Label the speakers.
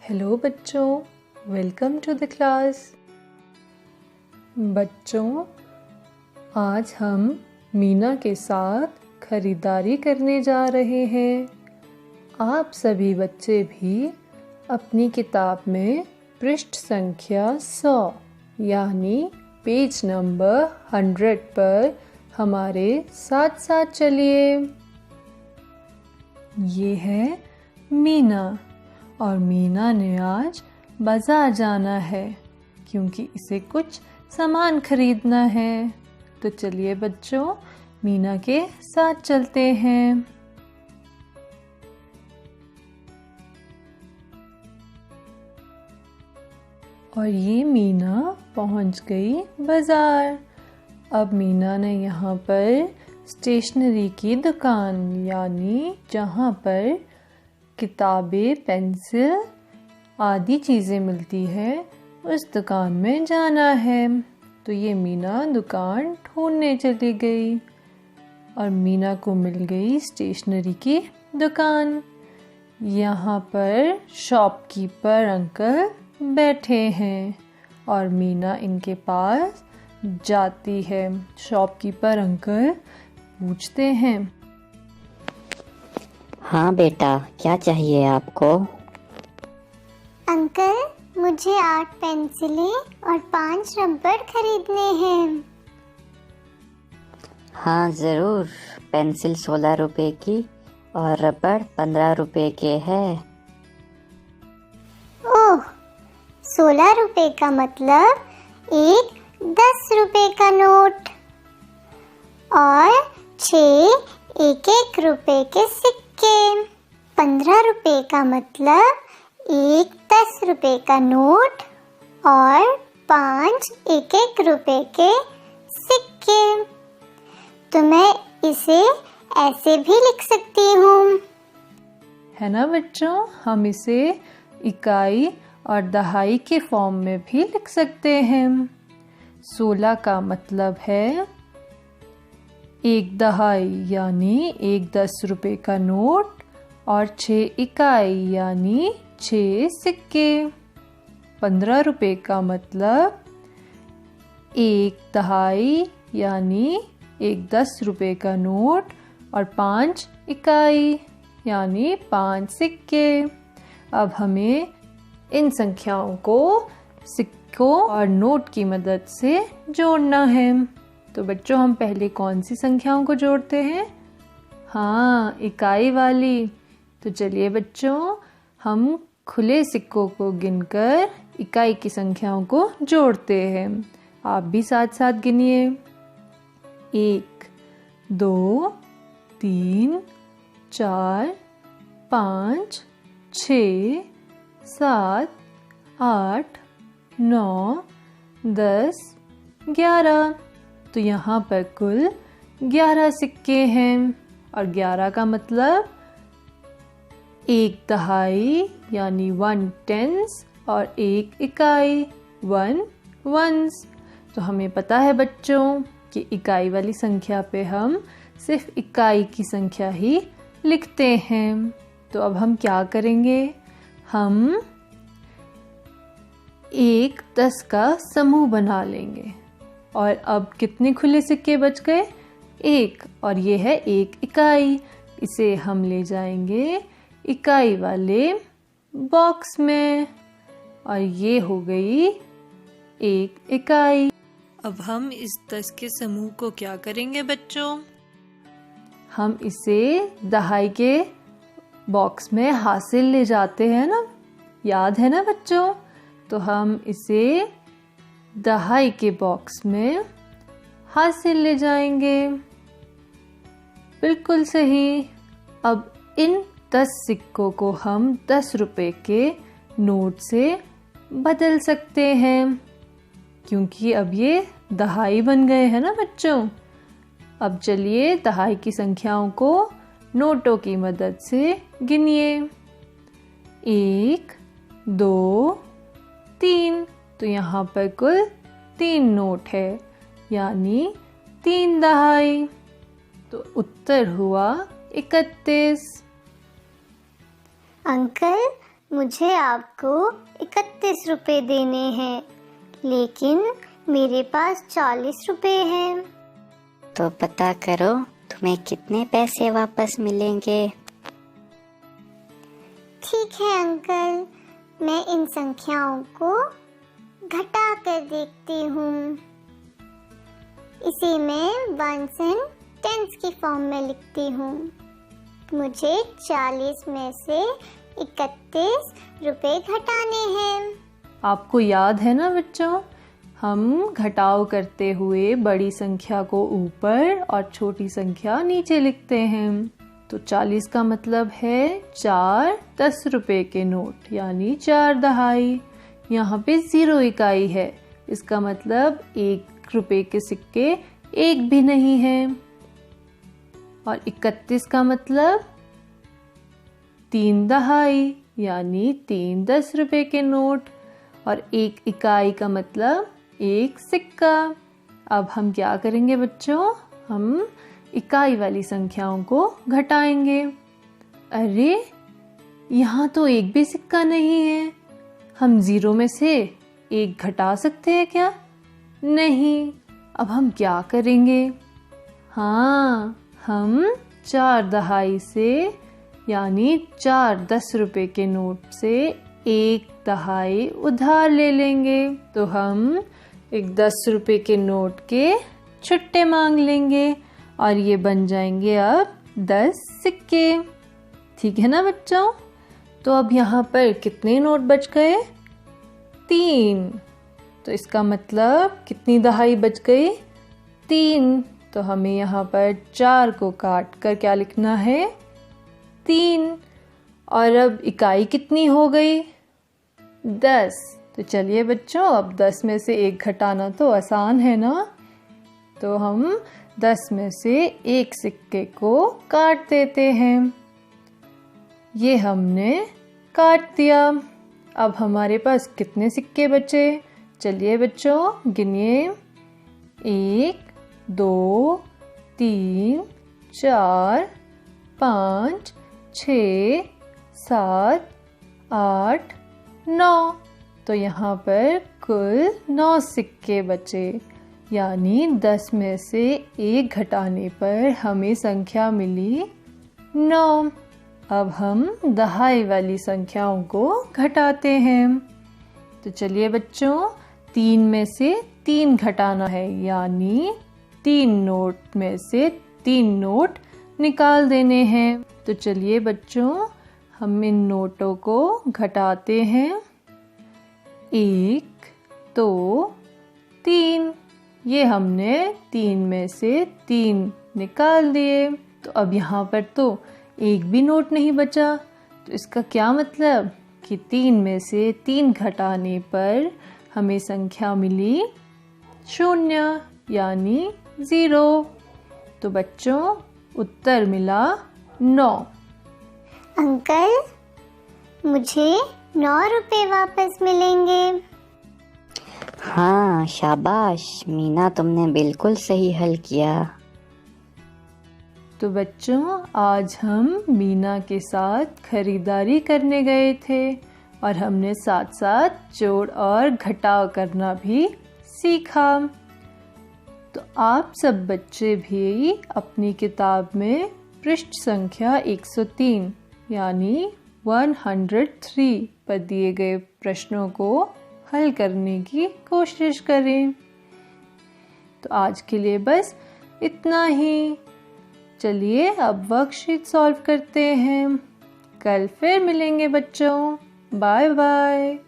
Speaker 1: Hello बच्चों, welcome to the class. बच्चों, आज हम मीना के साथ खरीदारी करने जा रहे हैं। आप सभी बच्चे भी अपनी किताब में पृष्ठ संख्या 100 यानी पेज नंबर 100 पर हमारे साथ साथ चलिए। ये है मीना और मीना ने आज बाजार जाना है क्योंकि इसे कुछ सामान खरीदना है। तो चलिए बच्चों, मीना के साथ चलते हैं। और ये मीना पहुंच गई बाजार। अब मीना ने यहाँ पर स्टेशनरी की दुकान यानी जहाँ पर किताबें, पेंसिल आदि चीज़ें मिलती है उस दुकान में जाना है। तो ये मीना दुकान ढूंढने चली गई और मीना को मिल गई स्टेशनरी की दुकान। यहाँ पर शॉपकीपर अंकल बैठे हैं और मीना इनके पास जाती है। शॉपकीपर अंकल पूछते हैं,
Speaker 2: हाँ बेटा, क्या चाहिए आपको?
Speaker 3: अंकल, मुझे 8 पेंसिलें और 5 रबर खरीदने हैं।
Speaker 2: हाँ ज़रूर, पेंसिल 16 रुपए की और रबड़ 15 रुपए के है।
Speaker 3: ओह, 16 रुपए का मतलब एक 10 रुपए का नोट और 6 1-1 रुपए के सिक्के। 15 रुपए का मतलब एक 10 रुपए का नोट और 5 1-1 रुपए के सिक्के। तो मैं इसे ऐसे भी लिख सकती हूँ,
Speaker 1: है ना बच्चों? हम इसे इकाई और दहाई के फॉर्म में भी लिख सकते हैं। 16 का मतलब है एक दहाई यानी एक 10 रुपए का नोट और 6 इकाई यानी 6 सिक्के। 15 रुपए का मतलब एक दहाई यानी एक 10 रुपए का नोट और 5 इकाई यानी 5 सिक्के। अब हमें इन संख्याओं को सिक्कों और नोट की मदद से जोड़ना है। तो बच्चों, हम पहले कौन सी संख्याओं को जोड़ते हैं? हाँ, इकाई वाली। तो चलिए बच्चों, हम खुले सिक्कों को गिनकर इकाई की संख्याओं को जोड़ते हैं। आप भी साथ साथ गिनिए। 1 2 3 4 5 6 7 8 9 10 11। तो यहाँ पर कुल 11 सिक्के हैं और 11 का मतलब एक दहाई यानी 1 टेंस और एक इकाई 1 वंस। तो हमें पता है बच्चों कि इकाई वाली संख्या पे हम सिर्फ इकाई की संख्या ही लिखते हैं। तो अब हम क्या करेंगे? हम एक 10 का समूह बना लेंगे। और अब कितने खुले सिक्के बच गए? एक, और ये है एक इकाई। इसे हम ले जाएंगे इकाई वाले बॉक्स में और ये हो गई एक इकाई। अब हम इस 10 के समूह को क्या करेंगे बच्चों? हम इसे दहाई के बॉक्स में हाथ से ले जाते हैं ना, याद है ना बच्चों? तो हम इसे दहाई के बॉक्स में हाथ से ले जाएंगे। बिल्कुल सही। अब इन 10 सिक्कों को हम 10 रुपए के नोट से बदल सकते हैं क्योंकि अब ये दहाई बन गए हैं ना बच्चों। अब चलिए दहाई की संख्याओं को नोटों की मदद से गिनिए। 1 2 3। तो यहाँ पर कुल 3 नोट है यानी 3 दहाई। तो उत्तर हुआ 31।
Speaker 3: अंकल, मुझे आपको 31 रुपए देने हैं, लेकिन मेरे पास 40 रुपए हैं।
Speaker 2: तो पता करो तुम्हें कितने पैसे वापस मिलेंगे।
Speaker 3: ठीक है अंकल, मैं इन संख्याओं को घटा कर देखती हूँ। इसे मैं वंस एंड टेंस की फॉर्म में लिखती हूँ। मुझे 40 में से 31 रुपए घटाने हैं।
Speaker 1: आपको याद है ना बच्चों, हम घटाव करते हुए बड़ी संख्या को ऊपर और छोटी संख्या नीचे लिखते हैं। तो 40 का मतलब है 4 10 रुपए के नोट, यानी 4 दहाई। यहाँ पे 0 इकाई है, इसका मतलब 1 रुपए के सिक्के एक भी नहीं है। और 31 का मतलब 3 दहाई, यानी 3 10 रुपए के नोट। और 1 इकाई का मतलब 1 सिक्का। अब हम क्या करेंगे बच्चों, हम इकाई वाली संख्याओं को घटाएंगे। अरे यहाँ तो एक भी सिक्का नहीं है, हम 0 में से 1 घटा सकते हैं क्या? नहीं। अब हम क्या करेंगे? हाँ, हम 4 दहाई से यानी 4 10 रुपए के नोट से 1 दहाई उधार ले लेंगे। तो हम एक 10 रुपए के नोट के छुट्टे मांग लेंगे और ये बन जाएंगे अब 10 सिक्के। ठीक है ना बच्चों? तो अब यहाँ पर कितने नोट बच गए? 3। तो इसका मतलब कितनी दहाई बच गई? 3। तो हमें यहाँ पर 4 को काट कर क्या लिखना है? 3। और अब इकाई कितनी हो गई? 10। तो चलिए बच्चों, अब 10 में से 1 घटाना तो आसान है ना। तो हम 10 में से 1 सिक्के को काट देते हैं। ये हमने काट दिया। अब हमारे पास कितने सिक्के बचे? चलिए बच्चों गिनिए। 1 2 3 4 5 6 7 8 9। तो यहाँ पर कुल 9 सिक्के बचे, यानी 10 में से 1 घटाने पर हमें संख्या मिली 9। अब हम दहाई वाली संख्याओं को घटाते हैं। तो चलिए बच्चों, 3 में से 3 घटाना है, यानी 3 नोट में से 3 नोट निकाल देने हैं। तो चलिए बच्चों, हम इन नोटों को घटाते हैं। 1 2 3। ये हमने 3 में से 3 निकाल दिए। तो अब यहाँ पर तो एक भी नोट नहीं बचा। तो इसका क्या मतलब कि 3 में से 3 घटाने पर हमें संख्या मिली 0, यानी 0। तो बच्चों उत्तर मिला 9।
Speaker 3: अंकल, मुझे 9 रुपए वापस मिलेंगे।
Speaker 2: हाँ शाबाश मीना, तुमने बिल्कुल सही हल किया।
Speaker 1: तो बच्चों आज हम मीना के साथ खरीदारी करने गए थे और हमने साथ साथ जोड़ और घटाव करना भी सीखा। तो आप सब बच्चे भी अपनी किताब में पृष्ठ संख्या 103 यानी 103 पर दिए गए प्रश्नों को हल करने की कोशिश करें। तो आज के लिए बस इतना ही। चलिए अब वर्कशीट सॉल्व करते हैं। कल फिर मिलेंगे बच्चों। Bye bye.